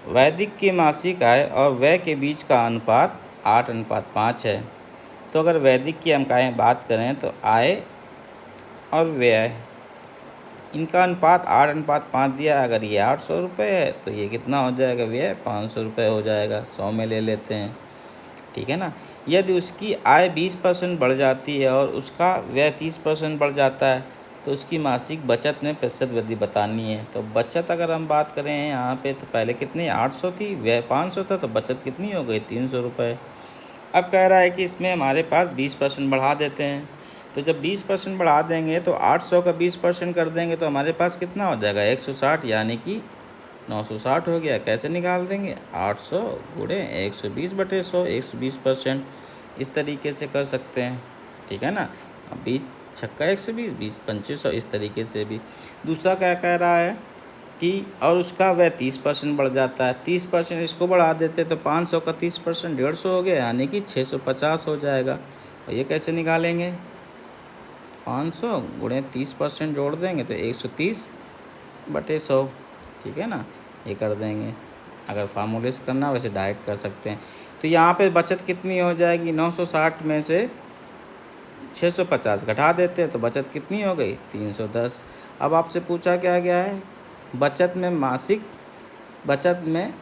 वैदिक की मासिक आय और व्यय के बीच का अनुपात 8:5 है। तो अगर वैदिक की हम बात करें तो आय और व्यय इनका अनुपात 8:5 दिया। अगर ये 800 रुपये है तो ये कितना हो जाएगा, व्यय 500 रुपये हो जाएगा। 100 में ले लेते हैं, ठीक है ना। यदि उसकी आय 20% बढ़ जाती है और उसका व्यय 30% बढ़ जाता है तो उसकी मासिक बचत में प्रतिशत वृद्धि बतानी है। तो बचत अगर हम बात करें यहाँ पे तो पहले कितनी 800 थी, व्यय 500 था, तो बचत कितनी हो गई 300 रुपये। अब कह रहा है कि इसमें हमारे पास 20% बढ़ा देते हैं। तो जब 20% बढ़ा देंगे तो 800 का 20% कर देंगे तो हमारे पास कितना हो जाएगा 160, यानी कि 960 हो गया। कैसे निकाल देंगे, 800 गुणे 120/100, 120%। इस तरीके से कर सकते हैं, ठीक है ना। अब 20 छक्का 120, 20 2500, इस तरीके से भी। दूसरा क्या कह रहा है कि और उसका वह 30% बढ़ जाता है। 30% इसको बढ़ा देते तो 500 का 30% 150 हो गया, यानी कि 650 हो जाएगा। और ये कैसे निकालेंगे, 500 गुणे 30% जोड़ देंगे तो 130/100, ठीक है ना। ये कर देंगे। अगर फार्मूले से करना वैसे डायरेक्ट कर सकते हैं। तो यहाँ पे बचत कितनी हो जाएगी, 960 में से 650 घटा देते हैं तो बचत कितनी हो गई 310। अब आपसे पूछा क्या गया है, बचत में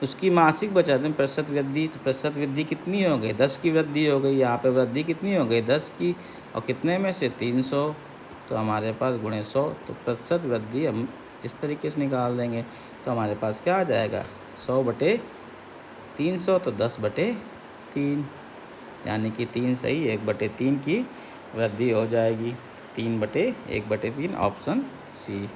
उसकी मासिक बचत में प्रतिशत वृद्धि। तो प्रतिशत वृद्धि कितनी हो गई, 10 की वृद्धि हो गई। यहाँ पे वृद्धि कितनी हो गई 10 की, और कितने में से 300। तो हमारे पास गुणे 100, तो प्रतिशत वृद्धि हम इस तरीके से निकाल देंगे। तो हमारे पास क्या आ जाएगा 100/300, तो 10/3, यानी कि 3 सही 1/3 की वृद्धि हो जाएगी। 3/1/3 ऑप्शन सी।